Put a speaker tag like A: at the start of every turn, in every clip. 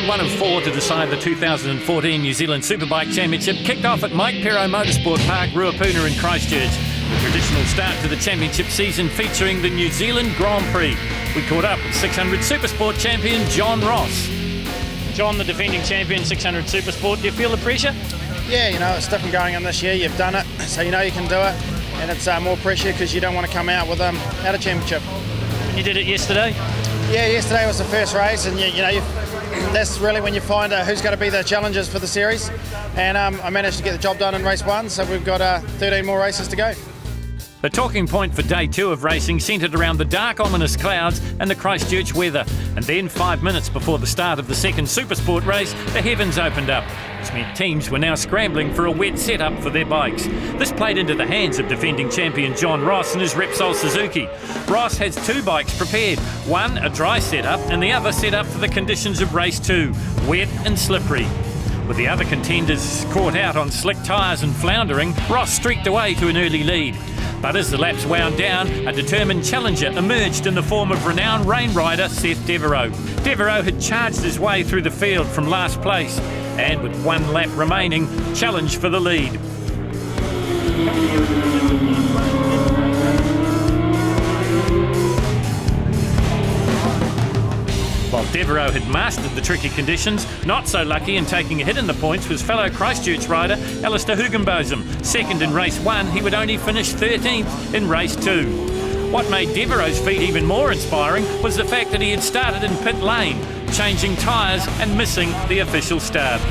A: round 1 of 4 to decide the 2014 New Zealand Superbike Championship kicked off at Mike Perot Motorsport Park, Ruapuna in Christchurch. A traditional start to the championship season featuring the New Zealand Grand Prix. We caught up with 600 Supersport champion John Ross. John, the defending champion, 600 Supersport, do you feel the pressure?
B: Yeah, you know, it's different going in this year. You've done it, so you know you can do it. And it's more pressure because you don't want to come out with out a championship.
A: You did it yesterday?
B: Yeah, yesterday was the first race, and that's really when you find who's going to be the challengers for the series. And I managed to get the job done in race 1, so we've got 13 more races to go.
A: The talking point for day 2 of racing centred around the dark, ominous clouds and the Christchurch weather. And then 5 minutes before the start of the second Supersport race, the heavens opened up, which meant teams were now scrambling for a wet setup for their bikes. This played into the hands of defending champion John Ross and his Repsol Suzuki. Ross has 2 bikes prepared, one a dry setup and the other set up for the conditions of race 2, wet and slippery. With the other contenders caught out on slick tyres and floundering, Ross streaked away to an early lead. But as the laps wound down, a determined challenger emerged in the form of renowned rain rider Seth Devereaux. Devereaux had charged his way through the field from last place and, with 1 lap remaining, challenged for the lead. While Devereaux had mastered the tricky conditions, not so lucky in taking a hit in the points was fellow Christchurch rider Alistair Hugenbosom. Second in race 1, he would only finish 13th in race 2. What made Devereaux's feat even more inspiring was the fact that he had started in pit lane, changing tyres and missing the official start.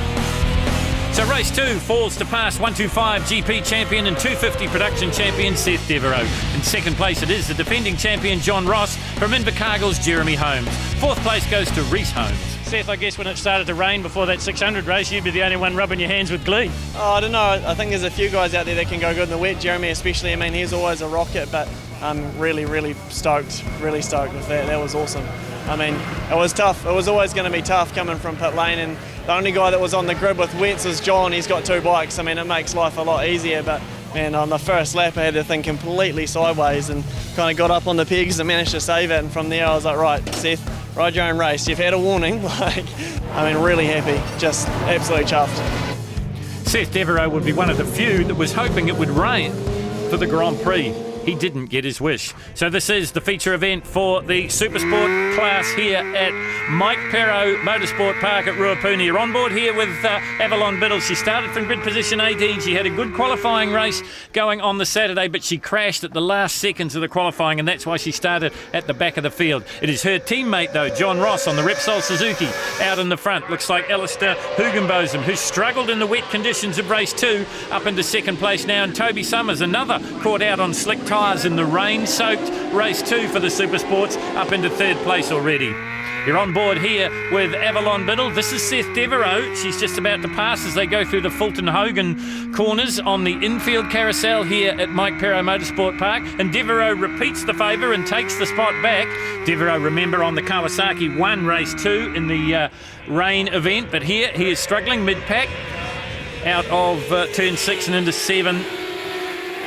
A: So race 2 falls to pass 125 GP champion and 250 production champion Seth Devereaux. In second place it is the defending champion John Ross from Invercargill's Jeremy Holmes. Fourth place goes to Rhys Holmes. Seth, I guess when it started to rain before that 600 race, you'd be the only one rubbing your hands with glee.
C: Oh, I don't know. I think there's a few guys out there that can go good in the wet. Jeremy especially, I mean, he's always a rocket, but I'm really stoked with that. That was awesome. I mean, it was tough. It was always going to be tough coming from pit lane, and the only guy that was on the grid with wets is John. He's got 2 bikes. I mean, it makes life a lot easier, but man, on the first lap I had to think completely sideways and kind of got up on the pegs and managed to save it, and from there I was like, right, Seth, ride your own race. You've had a warning. I mean, really happy, just absolutely chuffed.
A: Seth Devereaux would be one of the few that was hoping it would rain for the Grand Prix. He didn't get his wish. So this is the feature event for the Supersport class here at Mike Perot Motorsport Park at Ruapuna. You're on board here with Avalon Biddle. She started from grid position 18. She had a good qualifying race going on the Saturday, but she crashed at the last seconds of the qualifying, and that's why she started at the back of the field. It is her teammate, though, John Ross on the Repsol Suzuki, out in the front. Looks like Alistair Hugenbosom, who struggled in the wet conditions of race 2, up into second place now, and Toby Summers, another caught out on slick tyres in the rain-soaked race 2 for the Supersports, up into 3rd place already. You're on board here with Avalon Biddle. This is Seth Devereaux. She's just about to pass as they go through the Fulton Hogan corners on the infield carousel here at Mike Perot Motorsport Park. And Devereaux repeats the favour and takes the spot back. Devereaux, remember, on the Kawasaki, won race 2 in the rain event. But here he is struggling mid-pack out of turn 6 and into 7.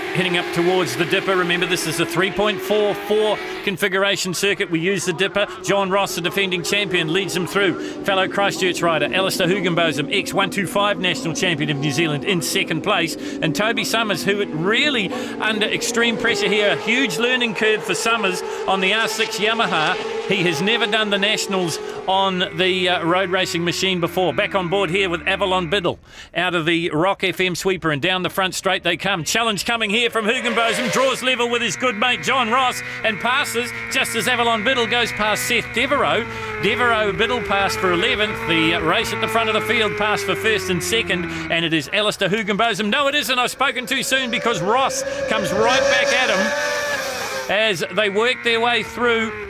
A: Heading up towards the dipper. Remember, this is a 3.44 configuration circuit. We use the dipper. John Ross, the defending champion, leads them through. Fellow Christchurch rider Alistair Hugenbosom, ex-125 national champion of New Zealand, in second place. And Toby Summers, who really under extreme pressure here. A huge learning curve for Summers on the R6 Yamaha. He has never done the Nationals on the road racing machine before. Back on board here with Avalon Biddle. Out of the Rock FM sweeper and down the front straight they come. Challenge coming here from Hugenbosom. Draws level with his good mate John Ross and passes just as Avalon Biddle goes past Seth Devereaux. Devereaux Biddle passed for 11th. The race at the front of the field passed for 1st and 2nd. And it is Alistair Hugenbosom. No, it isn't. I've spoken too soon because Ross comes right back at him as they work their way through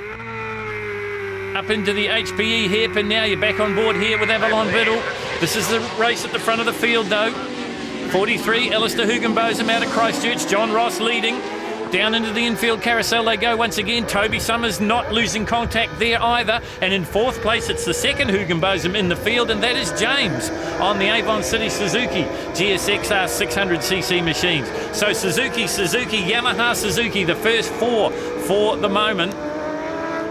A: up into the HPE hairpin. Now you're back on board here with Avalon Biddle. This is the race at the front of the field though. 43, Alistair Hugenbosom out of Christchurch. John Ross leading. Down into the infield carousel they go once again. Toby Summers not losing contact there either. And in 4th place, it's the second Hugenbosom in the field, and that is James on the Avon City Suzuki GSXR 600cc machines. So Suzuki, Yamaha, Suzuki, the first 4 for the moment.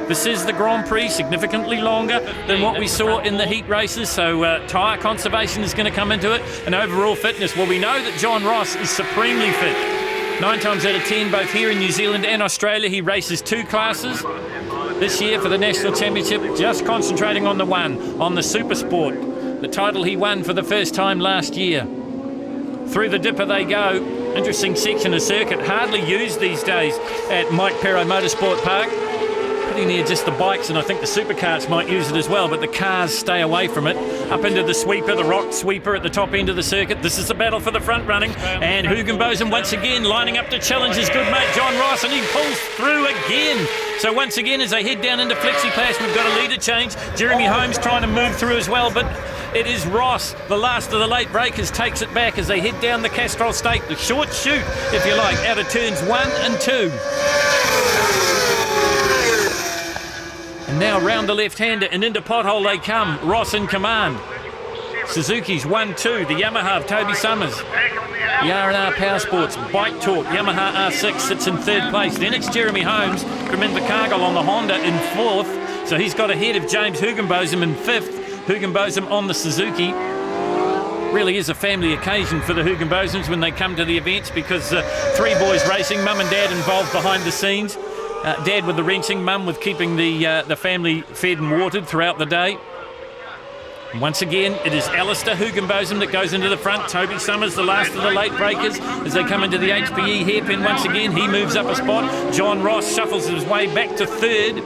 A: This is the Grand Prix, significantly longer than what we saw in the heat races, so tyre conservation is going to come into it, and overall fitness. Well, we know that John Ross is supremely fit. 9 times out of 10, both here in New Zealand and Australia, he races 2 classes. This year for the National Championship, just concentrating on the one, on the SuperSport, the title he won for the first time last year. Through the dipper they go. Interesting section of circuit, hardly used these days at Mike Perro Motorsport Park. Putting near just the bikes, and I think the supercars might use it as well, but the cars stay away from it. Up into the sweeper, the rock sweeper at the top end of the circuit. This is the battle for the front running, and Hugenbosen once again lining up to challenge his good mate John Ross, and he pulls through again. So once again, as they head down into Flexipass, we've got a leader change. Jeremy Holmes trying to move through as well, but it is Ross, the last of the late breakers, takes it back as they head down the Castrol State, the short shoot, if you like, out of turns 1 and 2. And now round the left-hander and into pothole they come. Ross in command. Suzuki's 1-2, the Yamaha of Toby Summers. The R&R Power Sports Bike Talk Yamaha R6 sits in 3rd place. Then it's Jeremy Holmes from Invercargill on the Honda in 4th. So he's got ahead of James Hugenbosen in 5th. Hugenbosen on the Suzuki. Really is a family occasion for the Hugenbosens when they come to the events, because 3 boys racing, mum and dad involved behind the scenes. Dad with the wrenching, mum with keeping the family fed and watered throughout the day. And once again, it is Alistair Hugenbosen that goes into the front. Toby Summers, the last of the late breakers, as they come into the HPE hairpin once again. He moves up a spot. John Ross shuffles his way back to 3rd.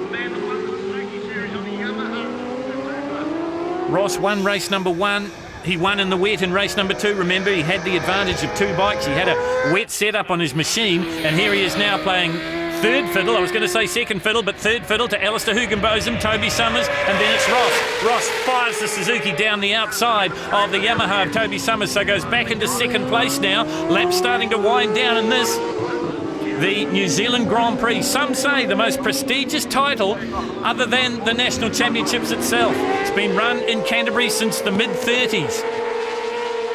A: Ross won race number 1. He won in the wet in race number 2. Remember, he had the advantage of 2 bikes. He had a wet setup on his machine, and here he is now playing 3rd fiddle. I was going to say 2nd fiddle, but 3rd fiddle to Alistair Hugenbosen, Toby Summers, and then it's Ross. Ross fires the Suzuki down the outside of the Yamaha of Toby Summers, so goes back into 2nd place now. Lap starting to wind down in this. The New Zealand Grand Prix, some say the most prestigious title other than the National Championships itself. It's been run in Canterbury since the mid-30s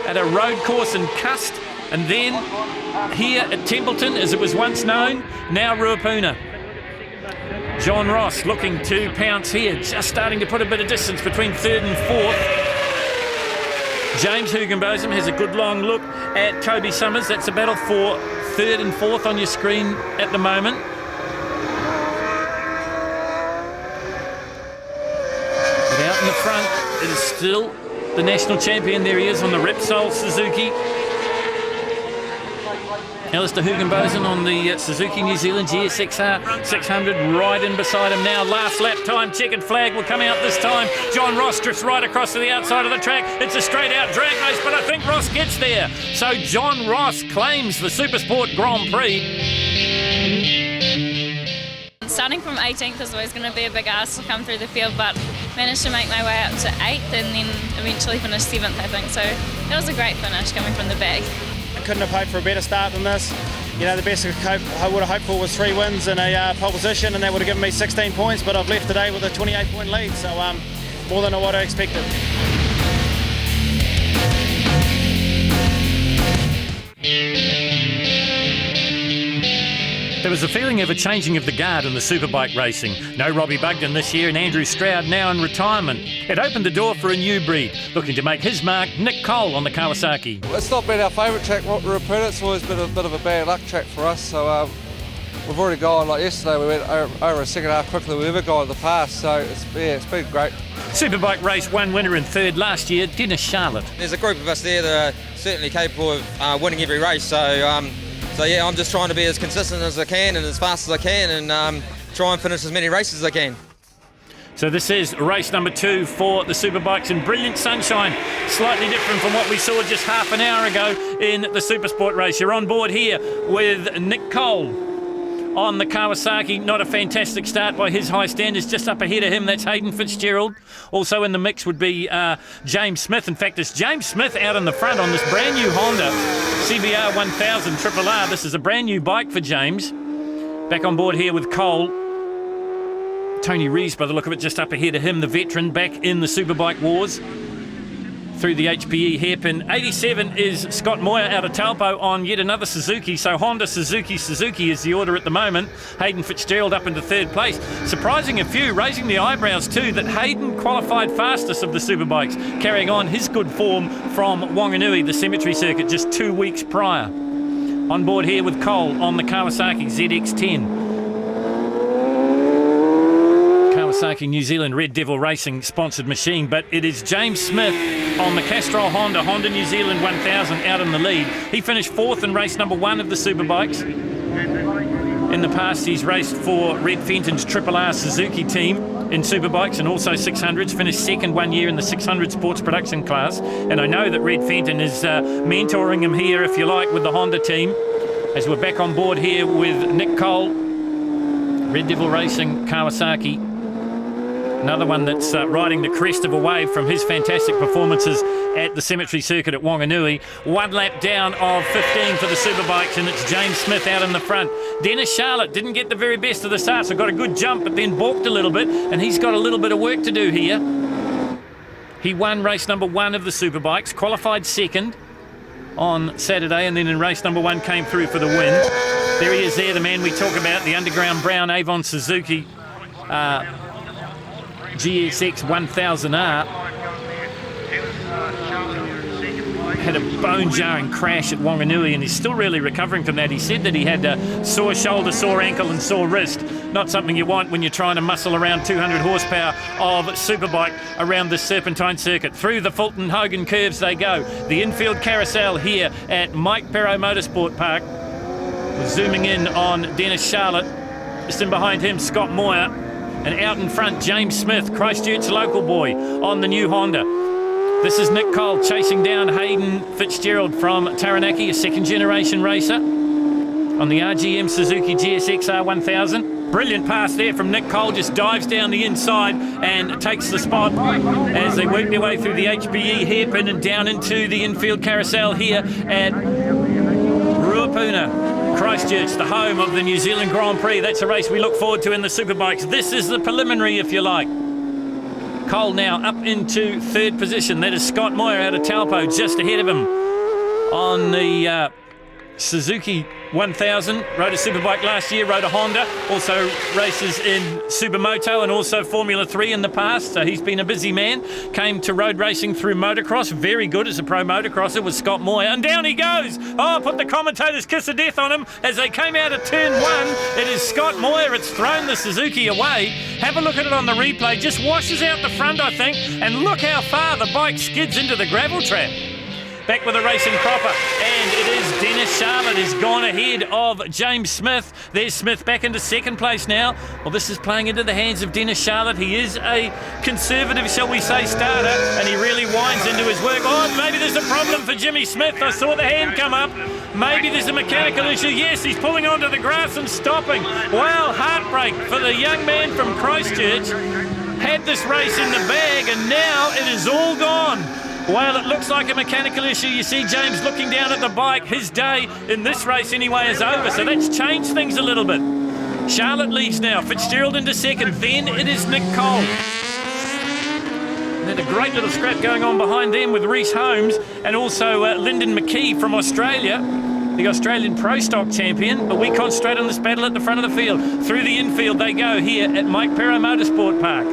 A: at a road course in Cust, and then here at Templeton, as it was once known, now Ruapuna. John Ross looking to pounce here, just starting to put a bit of distance between 3rd and 4th. James Hugenbosen has a good long look at Toby Summers. That's a battle for 3rd and 4th on your screen at the moment. But out in the front, it is still the national champion. There he is on the Repsol Suzuki. Alistair Hugenbosen on the Suzuki New Zealand GSXR 600 right in beside him now. Last lap time, checkered flag will come out this time. John Ross drifts right across to the outside of the track. It's a straight out drag race, but I think Ross gets there. So John Ross claims the SuperSport Grand Prix.
D: Starting from 18th is always going to be a big ask to come through the field, but managed to make my way up to 8th and then eventually finished 7th, I think. So that was a great finish coming from the back.
B: I couldn't have hoped for a better start than this. You know, the best I would have hoped for was 3 wins and a pole position, and that would have given me 16 points, but I've left today with a 28-point lead, so more than what I expected.
A: There was a feeling of a changing of the guard in the superbike racing. No Robbie Bugden this year, and Andrew Stroud now in retirement. It opened the door for a new breed, looking to make his mark, Nick Cole on the Kawasaki.
E: It's not been our favourite track, Ruapuna. It's always been a bit of a bad luck track for us, so we've already gone, like yesterday, we went over a second half quicker than we've ever gone in the past, so it's been great.
A: Superbike race 1 winner in 3rd last year, Dennis Charlotte.
F: There's a group of us there that are certainly capable of winning every race, so yeah, I'm just trying to be as consistent as I can and as fast as I can and try and finish as many races as I can.
A: So this is race number 2 for the Superbikes in brilliant sunshine, slightly different from what we saw just half an hour ago in the Supersport race. You're on board here with Nick Cole on the Kawasaki. Not a fantastic start by his high standards. Just up ahead of him, that's Hayden Fitzgerald. Also in the mix would be James Smith. In fact, it's James Smith out in the front on this brand new Honda CBR 1000 RRR. This is a brand new bike for James. Back on board here with Cole. Tony Rees, by the look of it, just up ahead of him, the veteran back in the Superbike wars. through the HPE hairpin. 87 is Scott Moyer out of Taupo on yet another Suzuki. So Honda, Suzuki is the order at the moment. Hayden Fitzgerald up into third place. Surprising a few, raising the eyebrows too, that Hayden qualified fastest of the Superbikes, carrying on his good form from Wanganui, the cemetery circuit, just 2 weeks prior. On board here with Cole on the Kawasaki ZX10. Kawasaki New Zealand Red Devil Racing sponsored machine, but it is James Smith on the Castrol Honda New Zealand 1000 out in the lead. He finished 4th in race number 1 of the Superbikes. In the past, he's raced for Red Fenton's RRR Suzuki team in Superbikes and also 600s, finished 2nd 1 year in the 600 sports production class. And I know that Red Fenton is mentoring him here, if you like, with the Honda team. As we're back on board here with Nick Cole, Red Devil Racing Kawasaki. Another one that's riding the crest of a wave from his fantastic performances at the cemetery circuit at Wanganui. 1 lap down of 15 for the Superbikes, and it's James Smith out in the front. Dennis Charlotte didn't get the very best of the start, so got a good jump, but then balked a little bit, and he's got a little bit of work to do here. He won race number 1 of the Superbikes, qualified 2nd on Saturday, and then in race number 1 came through for the win. There he is there, the man we talk about, the underground brown Avon Suzuki GSX 1000R. Had a bone-jarring crash at Wanganui, and he's still really recovering from that. He said that he had a sore shoulder, sore ankle and sore wrist. Not something you want when you're trying to muscle around 200 horsepower of Superbike around the Serpentine circuit. Through the Fulton Hogan curves they go. The infield carousel here at Mike Perro Motorsport Park. Zooming in on Dennis Charlotte. Just in behind him, Scott Moyer. And out in front, James Smith, Christchurch local boy, on the new Honda. This is Nick Cole chasing down Hayden Fitzgerald from Taranaki, a 2nd generation racer, on the RGM Suzuki GSX-R 1000. Brilliant pass there from Nick Cole, just dives down the inside and takes the spot as they work their way through the HPE hairpin and down into the infield carousel here at Ruapuna. Christchurch, the home of the New Zealand Grand Prix. That's a race we look forward to in the Superbikes. This is the preliminary, if you like. Cole now up into 3rd position. That is Scott Moyer out of Taupo, just ahead of him on the Suzuki 1000. Rode a Superbike last year, rode a Honda. Also races in Supermoto and also Formula 3 in the past. So he's been a busy man. Came to road racing through motocross. Very good as a pro motocrosser with Scott Moyer. And down he goes. Oh, put the commentator's kiss of death on him as they came out of turn 1. It is Scott Moyer. It's thrown the Suzuki away. Have a look at it on the replay. Just washes out the front, I think. And look how far the bike skids into the gravel trap. Back with a racing cropper, and it is Dennis Charlotte who's gone ahead of James Smith. There's Smith back into 2nd place now. Well, this is playing into the hands of Dennis Charlotte. He is a conservative, shall we say, starter, and he really winds into his work. Oh, maybe there's a problem for Jimmy Smith. I saw the hand come up. Maybe there's a mechanical issue. Yes, he's pulling onto the grass and stopping. Wow, heartbreak for the young man from Christchurch. Had this race in the bag, and now it is all gone. Well, it looks like a mechanical issue. You see James looking down at the bike. His day in this race anyway is over, so that's changed things a little bit. Charlotte leads now. Fitzgerald into 2nd. Then it is Nick Cole. And then a great little scrap going on behind them with Rhys Holmes and also Lyndon McKee from Australia, the Australian Pro Stock champion. But we concentrate on this battle at the front of the field. Through the infield they go here at Mike Perro Motorsport Park.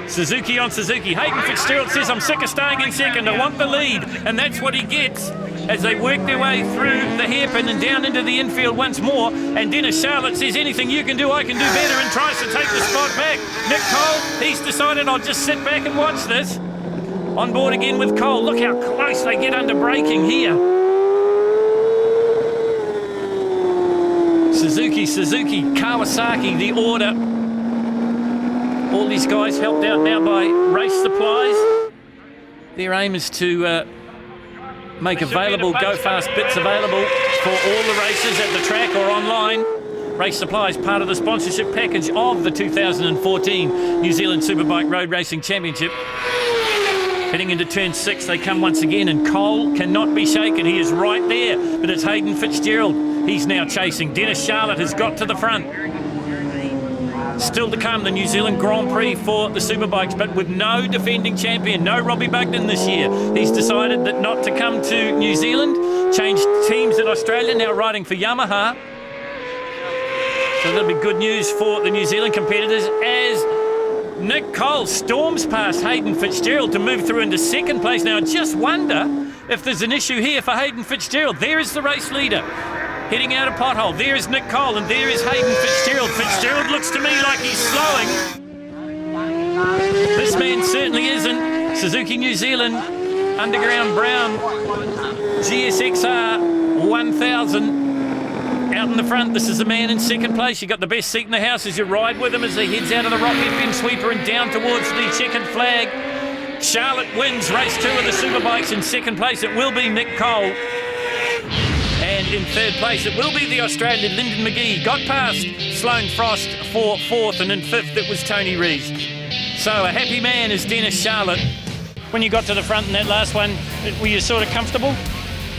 A: Suzuki on Suzuki. Hayden Fitzgerald says, I'm sick of staying in 2nd. I want the lead. And that's what he gets as they work their way through the hairpin and down into the infield once more. And Dennis Charlotte says, anything you can do, I can do better, and tries to take the spot back. Nick Cole, he's decided, I'll just sit back and watch this. On board again with Cole. Look how close they get under braking here. Suzuki, Kawasaki, the order. All these guys helped out now by Race Supplies. Their aim is to make available Go Fast bits available for all the races at the track or online. Race Supplies, part of the sponsorship package of the 2014 New Zealand Superbike Road Racing Championship. Heading into turn 6, they come once again, and Cole cannot be shaken. He is right there, but it's Hayden Fitzgerald. He's now chasing. Dennis Charlotte has got to the front. Still to come, the New Zealand Grand Prix for the Superbikes, but with no defending champion, no Robbie Bugden this year. He's decided that not to come to New Zealand, changed teams in Australia, now riding for Yamaha. So that'll be good news for the New Zealand competitors as Nick Cole storms past Hayden Fitzgerald to move through into second place. Now, I just wonder if there's an issue here for Hayden Fitzgerald. There is the race leader heading out a pothole. There is Nick Cole and there is Hayden Fitzgerald. Fitzgerald looks to me like he's slowing. This man certainly isn't. Suzuki New Zealand Underground Brown GSXR 1000. Out in the front, this is the man in second place. You got the best seat in the house as you ride with him as he heads out of the Rock FM sweeper and down towards the checkered flag. Charlotte wins race 2 of the Superbikes. In second place, it will be Nick Cole. And in third place, it will be the Australian Lyndon McGee. Got past Sloane Frost for fourth, and in fifth, it was Tony Rees. So a happy man is Dennis Charlotte. When you got to the front in that last one, were you sort of comfortable?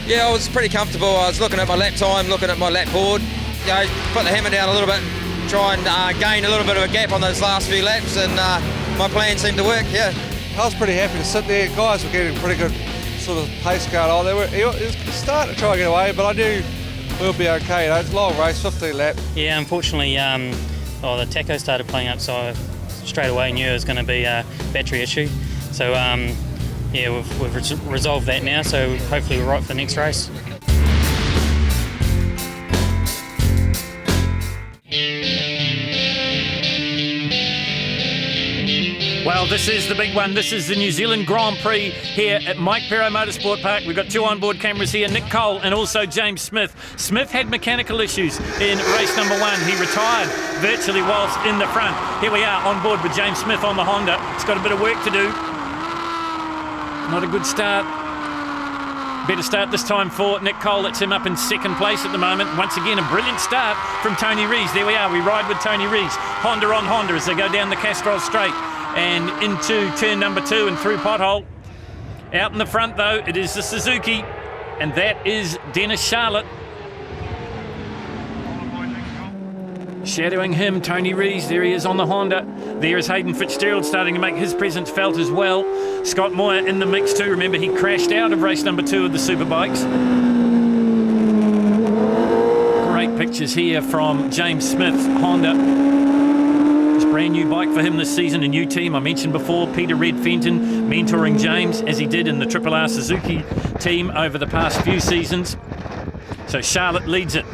F: Yeah, I was pretty comfortable. I was looking at my lap time, looking at my lap board. You know, put the hammer down a little bit, try and gain a little bit of a gap on those last few laps, and my plan seemed to work, yeah.
E: I was pretty happy to sit there. Guys were getting pretty good sort of pace going on. He was starting to try and get away, but I knew we'll be okay. You know, it's a long race, 15 laps.
G: Yeah, unfortunately, the tacho started playing up, so I straight away knew it was going to be a battery issue. So, yeah, we've resolved that now, so hopefully we're right for the next race.
A: Well, this is the big one. This is the New Zealand Grand Prix here at Mike Pero Motorsport Park. We've got 2 onboard cameras here, Nick Cole and also James Smith. Smith had mechanical issues in race number 1. He retired virtually whilst in the front. Here we are on board with James Smith on the Honda. It's got a bit of work to do. Not a good start. Better start this time for Nick Cole. That's him up in second place at the moment. Once again, a brilliant start from Tony Rees. There we are. We ride with Tony Rees. Honda on Honda as they go down the Castrol Straight and into turn number 2 and through pothole. Out in the front, though, it is the Suzuki, and that is Dennis Charlotte. Shadowing him, Tony Rees, there he is on the Honda. There is Hayden Fitzgerald starting to make his presence felt as well. Scott Moyer in the mix too. Remember, he crashed out of race number 2 of the Superbikes. Great pictures here from James Smith's Honda. It's a brand new bike for him this season, a new team. I mentioned before, Peter Red Fenton mentoring James as he did in the RRR Suzuki team over the past few seasons. So Charlotte leads it.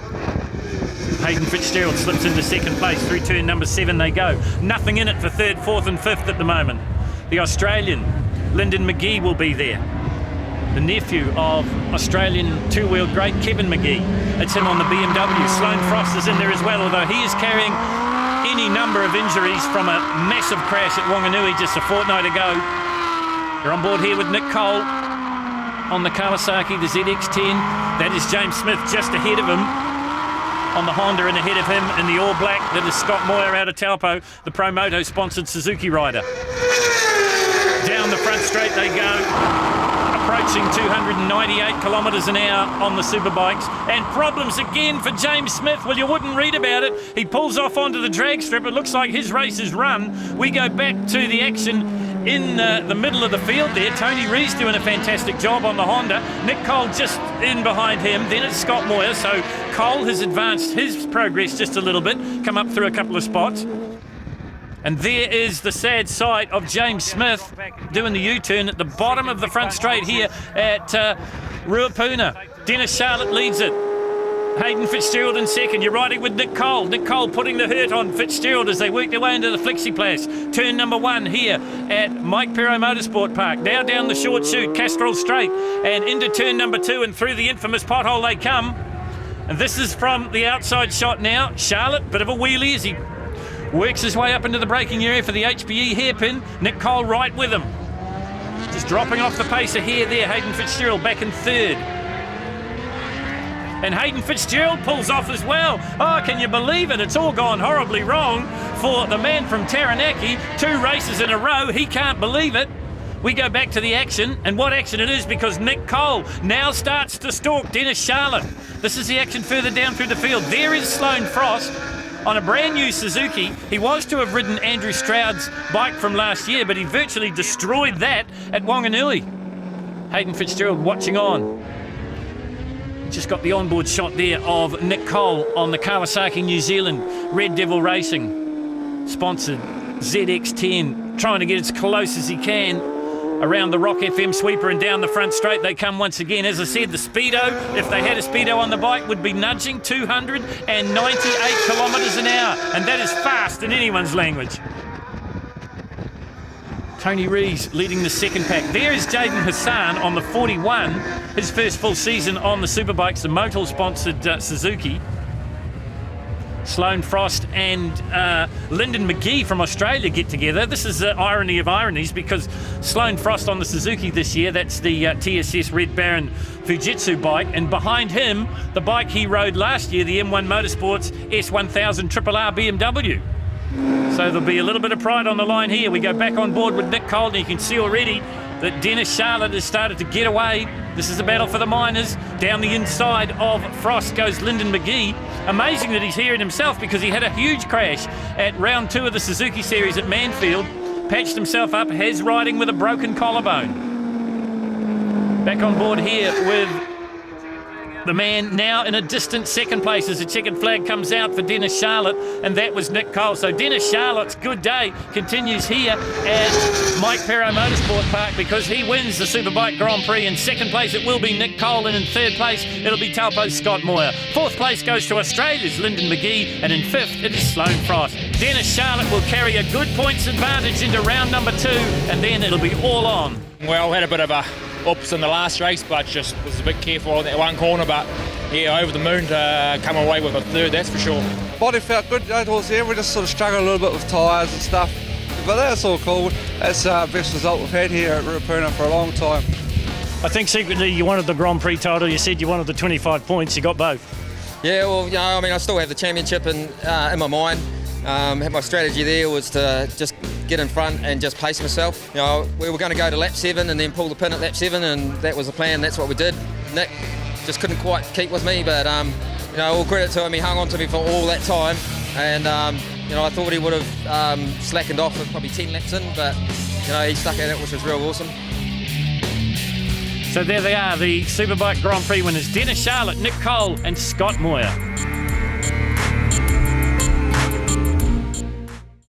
A: Hayden Fitzgerald slips into second place. Through turn number 7 they go. Nothing in it for 3rd, 4th and 5th at the moment. The Australian Lyndon McGee will be there. The nephew of Australian two-wheel great Kevin McGee. It's him on the BMW. Sloane Frost is in there as well, although he is carrying any number of injuries from a massive crash at Wanganui just a fortnight ago. They're on board here with Nick Cole on the Kawasaki, the ZX-10. That is James Smith just ahead of him on the Honda, and ahead of him in the all black, that is Scott Moyer out of Taupo, the Promoto sponsored Suzuki rider. Down the front straight they go, approaching 298 kilometres an hour on the Superbikes, and problems again for James Smith. Well, you wouldn't read about it. He pulls off onto the drag strip. It looks like his race is run. We go back to the action in the middle of the field there. Tony Rees doing a fantastic job on the Honda. Nick Cole just in behind him. Then it's Scott Moyer. So Cole has advanced his progress just a little bit, come up through a couple of spots. And there is the sad sight of James Smith doing the U-turn at the bottom of the front straight here at Ruapuna. Dennis Charlotte leads it. Hayden Fitzgerald in second. You're riding with Nick Cole. Nick Cole putting the hurt on Fitzgerald as they work their way into the Flexiplas. Turn number 1 here at Mike Pero Motorsport Park. Now down the short chute, Castrol Straight, and into turn number 2 and through the infamous pothole they come. And this is from the outside shot now. Charlotte, bit of a wheelie as he works his way up into the braking area for the HPE hairpin. Nick Cole right with him. Just dropping off the pace a hair there. Hayden Fitzgerald back in third. And Hayden Fitzgerald pulls off as well. Oh, can you believe it? It's all gone horribly wrong for the man from Taranaki. 2 races in a row. He can't believe it. We go back to the action, and what action it is, because Nick Cole now starts to stalk Dennis Charlotte. This is the action further down through the field. There is Sloane Frost. on a brand new Suzuki. He was to have ridden Andrew Stroud's bike from last year, but he virtually destroyed that at Wanganui. Hayden Fitzgerald watching on. Just got the onboard shot there of Nick Cole on the Kawasaki New Zealand Red Devil Racing sponsored ZX10, trying to get as close as he can around the Rock FM sweeper and down the front straight they come once again. As I said, the speedo, if they had a speedo on the bike, would be nudging 298 kilometres an hour, and that is fast in anyone's language. Tony Rees leading the second pack. There is Jaden Hassan on the 41, his first full season on the Superbikes, the Motul-sponsored Suzuki. Sloane Frost and Lyndon McGee from Australia get together. This is the irony of ironies, because Sloane Frost on the Suzuki this year, that's the TSS Red Baron Fujitsu bike, and behind him, the bike he rode last year, the M1 Motorsports S1000 RRR BMW. So there'll be a little bit of pride on the line here. We go back on board with Nick Cole, and you can see already that Dennis Charlotte has started to get away. This is a battle for the minors. Down the inside of Frost goes Lyndon McGee. Amazing that he's here in himself, because he had a huge crash at round 2 of the Suzuki Series at Manfield. Patched himself up, has riding with a broken collarbone. Back on board here with the man now in a distant second place as the checkered flag comes out for Dennis Charlotte, and that was Nick Cole. So Dennis Charlotte's good day continues here at Mike Perro Motorsport Park, because he wins the Superbike Grand Prix. In second place it will be Nick Cole, and in third place it'll be Taupo's Scott Moir. Fourth place goes to Australia's Lyndon McGee, and in fifth it is Sloane Frost. Dennis Charlotte will carry a good points advantage into round number 2, and then it'll be all on.
H: Well, had a bit of a ups in the last race, but just was a bit careful on that one corner, but yeah, over the moon to come away with a third, that's for sure.
E: Body felt good towards the end. We just sort of struggled a little bit with tyres and stuff, but that's all cool. That's the best result we've had here at Ruapuna for a long time.
I: I think secretly you wanted the Grand Prix title. You said you wanted the 25 points. You got both.
F: Yeah, well, I mean, I still have the championship in my mind. My strategy there was to just get in front and just pace myself. We were going to go to lap 7 and then pull the pin at lap 7, and that was the plan. That's what we did. Nick just couldn't quite keep with me, but all credit to him. He hung on to me for all that time, and I thought he would have slackened off at probably 10 laps in, but he stuck at it, which was real awesome.
A: So there they are, the Superbike Grand Prix winners, Dennis Charlotte, Nick Cole and Scott Moir.